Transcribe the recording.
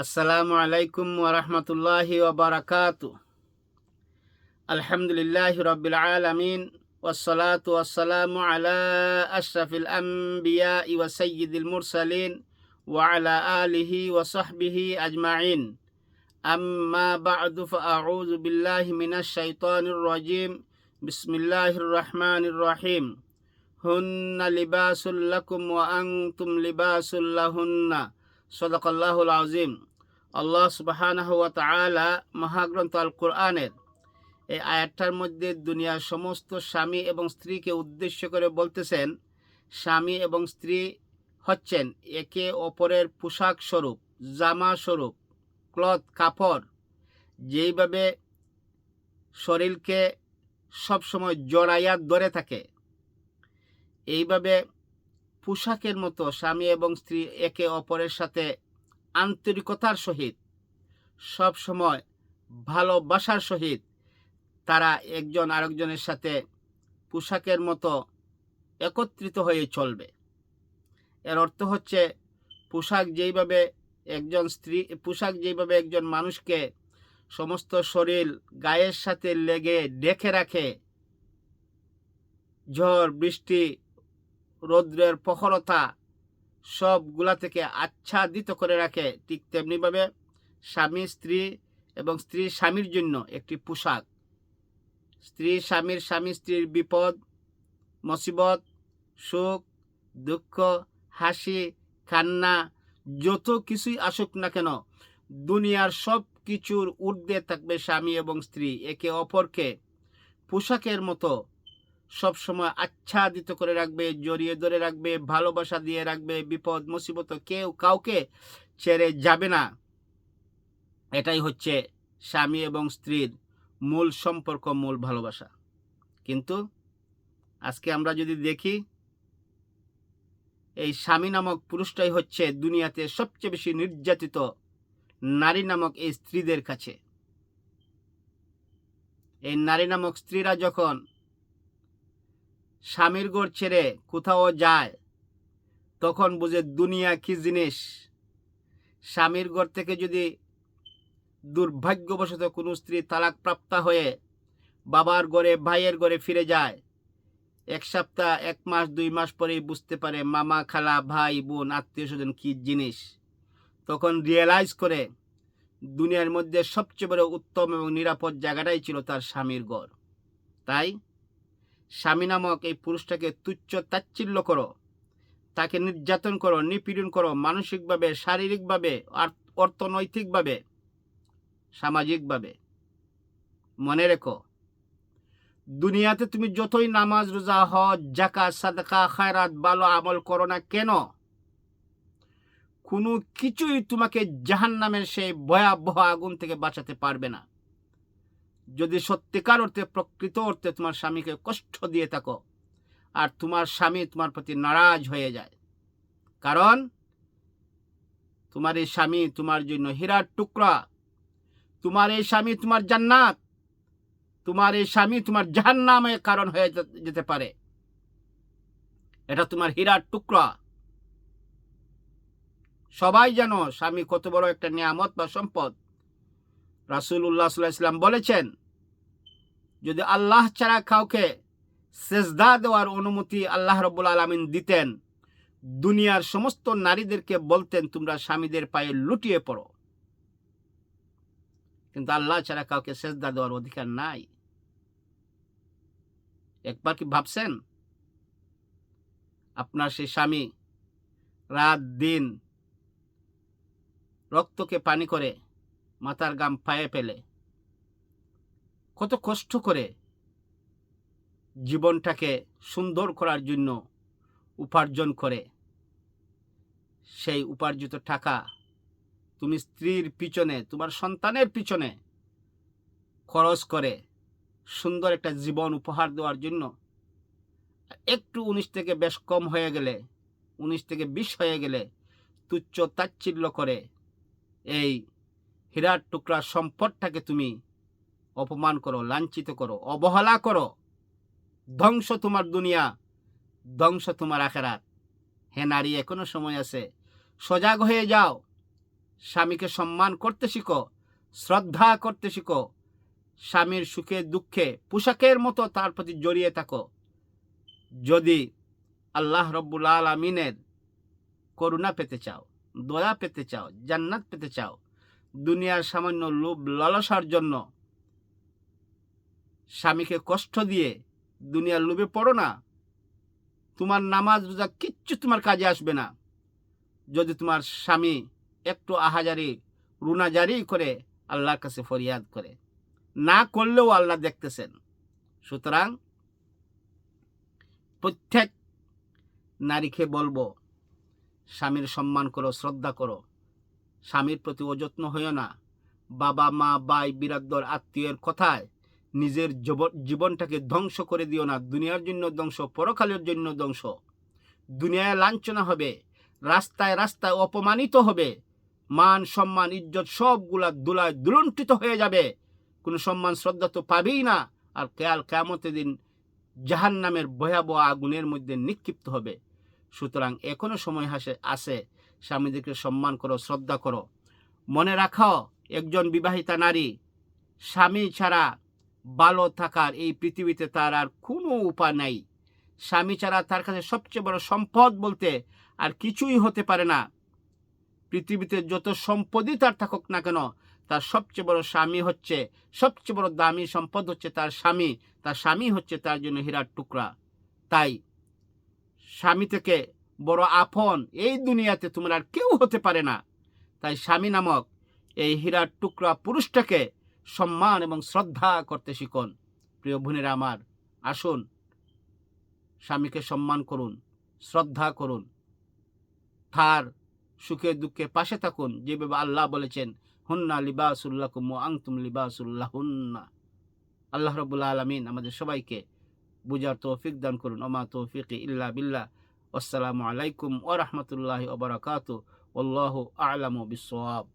আসসালামু আলাইকুম ওয়া রাহমাতুল্লাহি ওয়া বারাকাতুহু। আলহামদুলিল্লাহি রাব্বিল আলামিন ওয়াসসালাতু ওয়াসসালামু আলা আশরাফিল আমবিয়াই ওয়া সাইয়্যিদিল মুরসালিন ওয়া আলা আলিহি ওয়া সাহবিহি আজমাইন। আম্মা বা'দু ফাআউযু বিল্লাহি মিনাশ শাইতানির রাজীম। বিসমিল্লাহির রহমানির রহিম। হুন্না লিবাসুল লাকুম ওয়া আনতুম লিবাসুল লাহুন্না। সাদাকাল্লাহুল আযীম। আল্লাহ সুবহানাহু ওয়া তাআলা মহাগ্রন্থ আল কোরআনের এই আয়াতটার মধ্যে দুনিয়ার সমস্ত স্বামী এবং স্ত্রীকে উদ্দেশ্য করে বলতেছেন, স্বামী এবং স্ত্রী হচ্ছেন একে অপরের পোশাক স্বরূপ, জামা স্বরূপ, ক্লথ, কাপড়। যেইভাবে শরীরকে সবসময় জড়াইয়া ধরে থাকে, এইভাবে পোশাকের মতো স্বামী এবং স্ত্রী একে অপরের সাথে আন্তরিকতার সহিত, সব সময় ভালোবাসার সহিত তারা একজন আরেকজনের সাথে পোশাকের মতো একত্রিত হয়ে চলবে। এর অর্থ হচ্ছে পোশাক যেইভাবে একজন মানুষকে সমস্ত শরীর গায়ের সাথে লেগে ঢেকে রাখে, ঝড় বৃষ্টি রৌদ্রের প্রখরতা সবগুলা থেকে আচ্ছাদিত করে রাখে, ঠিক তেমনিভাবে স্বামী স্ত্রী এবং স্ত্রী স্বামীর জন্য একটি পোশাক। স্ত্রী স্বামীর, স্বামী স্ত্রীর বিপদ মুসিবত, সুখ দুঃখ, হাসি কান্না যত কিছুই আসুক না কেন, দুনিয়ার সব কিছুর ঊর্ধ্বে থাকবে স্বামী এবং স্ত্রী। একে অপরকে পোশাকের মতো সবসময় আচ্ছাদিত করে রাখবে, জড়িয়ে ধরে রাখবে, ভালোবাসা দিয়ে রাখবে। বিপদ মুসিবত কেউ কাউকে ছেড়ে যাবে না। এটাই হচ্ছে স্বামী এবং স্ত্রীর মূল সম্পর্ক, মূল ভালোবাসা। কিন্তু আজকে আমরা যদি দেখি, এই স্বামী নামক পুরুষটাই হচ্ছে দুনিয়াতে সবচেয়ে বেশি নির্যাতিত নারী নামক এই স্ত্রীদের কাছে। এই নারী নামক স্ত্রীরা যখন স্বামীর ঘর ছেড়ে কোথাও যায়, তখন বুঝে দুনিয়া কি জিনিস। স্বামীর ঘর থেকে যদি দুর্ভাগ্যবশত কোনো স্ত্রী তালাকপ্রাপ্তা হয়ে বাবার ঘরে, ভাইয়ের ঘরে ফিরে যায়, এক সপ্তাহ, এক মাস, 2 মাস পরেই বুঝতে পারে মামা, খালা, ভাই, বোন, আত্মীয় স্বজন কি জিনিস। তখন রিয়েলাইজ করে দুনিয়ার মধ্যে সবচেয়ে বড় উত্তম এবং নিরাপদ জায়গাটাই ছিল তার স্বামীর ঘর। তাই স্বামী নামক এই পুরুষটাকে তুচ্ছ তাচ্ছিল্য করো, তাকে নির্যাতন করো, নিপীড়ন করো, মানসিকভাবে, শারীরিকভাবে, অর্থনৈতিকভাবে, সামাজিকভাবে। মনে রেখো, দুনিয়াতে তুমি যতই নামাজ, রোজা, হজ, যাকাত, সাদাকা, খায়রাত, ভালো আমল করো না কেন, কোনো কিছুই তোমাকে জাহান্নামের সেই ভয়াবহ আগুন থেকে বাঁচাতে পারবে না। যদি সত্যিকার অর্থে, প্রকৃত অর্থে তোমার স্বামীকে কষ্ট দিয়ে থাকো আর তোমার স্বামী তোমার প্রতি নারাজ হয়ে যায়, কারণ তোমার এই স্বামী তোমার জন্য হীরার টুকরা, তোমার এই স্বামী তোমার জান্নাত, তোমার এই স্বামী তোমার জাহান্নামের কারণ হয়ে যেতে পারে। এটা তোমার হীরার টুকরা। সবাই জানো স্বামী কত বড় একটা নিয়ামত বা সম্পদ। রাসূলুল্লাহ সাল্লাল্লাহু আলাইহি ওয়াসাল্লাম বলেছেন, যদি আল্লাহ ছাড়া কাউকে সেজদা দেওয়ার অনুমতি আল্লাহ রাব্বুল আলামিন দিতেন, দুনিয়ার সমস্ত নারীদেরকে বলতেন তোমরা স্বামীদের পায়ে লুটিয়ে পড়ো। কিন্তু আল্লাহ ছাড়া কাউকে সেজদা দেওয়ার অধিকার নাই। একবার কি ভাবছেন আপনার সেই স্বামী রাত দিন রক্তকে পানি করে, মাথার ঘাম পায়ে ফেলে, কত কষ্ট করে জীবনটাকে সুন্দর করার জন্য উপার্জন করে, সেই উপার্জিত টাকা তুমি স্ত্রীর পিছনে, তোমার সন্তানের পিছনে খরচ করে সুন্দর একটা জীবন উপহার দেওয়ার জন্য একটু 19 থেকে বেশ কম হয়ে গেলে, 19 থেকে 20 হয়ে গেলে তুচ্ছ তাচ্ছিল্য করে এই হীরার টুকরা সম্পদটাকে তুমি অপমান করো, লাঞ্ছিত করো, অবহেলা করো। ধ্বংস তোমার দুনিয়া, ধ্বংস তোমার আখিরাত। হে নারী, এখনো সময় আছে, সজাগ হয়ে যাও। স্বামীকে সম্মান করতে শিখো, শ্রদ্ধা করতে শিখো। স্বামীর সুখে দুঃখে পোশাকের মতো তার প্রতি জড়িয়ে থাকো। যদি আল্লাহ রব্বুল আলামিনের করুণা পেতে চাও, দয়া পেতে চাও, জান্নাত পেতে চাও, দুনিয়ার সামান্য লোভ লালসার জন্য স্বামীকে কষ্ট দিয়ে দুনিয়ার লোভে পড়ো না। তোমার নামাজ রোজা কিচ্ছু তোমার কাজে আসবে না যদি তোমার স্বামী একটু আহাজারি রুনাজারি করে আল্লাহর কাছে ফরিয়াদ করে। না করলেও আল্লাহ দেখতেছেন। সুতরাং প্রত্যেক নারীকে বলবো, স্বামীর সম্মান করো, শ্রদ্ধা করো। স্বামীর প্রতি অযত্ন হইও না। বাবা মা ভাই বিরাদর আত্মীয়ের কথায় নিজের জীবনটাকে ধ্বংস করে দিও না। দুনিয়ার জন্য ধ্বংস, পরকালের জন্য ধ্বংস। দুনিয়ায় লাঞ্ছনা হবে, রাস্তায় রাস্তায় অপমানিত হবে, মান সম্মান ইজ্জত সবগুলা দুলায় দুলুণ্ঠিত হয়ে যাবে। কোনো সম্মান শ্রদ্ধা তো পাবেই না। আর কিয়ামতের দিন জাহান্নামের ভয়াবহ আগুনের মধ্যে নিক্ষিপ্ত হবে। সুতরাং এখনো সময় আছে, স্বামীদেরকে সম্মান করো, শ্রদ্ধা করো। মনে রাখো, একজন বিবাহিতা নারী স্বামী ছাড়া ভালো থাকার এই পৃথিবীতে তার আর কোনো উপায় নাই। স্বামী ছাড়া তার কাছে সবচেয়ে বড় সম্পদ বলতে আর কিছুই হতে পারে না। পৃথিবীতে যত সম্পদই তার থাকুক না কেন, তার সবচেয়ে বড় স্বামী হচ্ছে, সবচেয়ে বড় দামি সম্পদ হচ্ছে তার স্বামী। তার স্বামী হচ্ছে তার জন্য হীরার টুকরা। তাই স্বামী থেকে বড় আপন এই দুনিয়াতে তোমার আর কেউ হতে পারে না। তাই স্বামী নামক এই হীরার টুকরা পুরুষটাকে সম্মান এবং শ্রদ্ধা করতে শিখুন। প্রিয় বোনেরা আমার, আসুন স্বামীকে সম্মান করুন, শ্রদ্ধা করুন, তার সুখে দুঃখে পাশে থাকুন। যেভাবে আল্লাহ বলেছেন, হুন্না লিবাসুল লাকুম ওয়া আনতুম লিবাসুল লাহুন্না। আল্লাহ রাব্বুল আলামিন আমাদের সবাইকে বুঝার তৌফিক দান করুন। ওমা তৌফিকি ইল্লা বিল্লাহ। আসসালামু আলাইকুম ওয়া রাহমাতুল্লাহি ওয়া বারাকাতুহু। আল্লাহু আ'লামু বিস-সাওয়াব।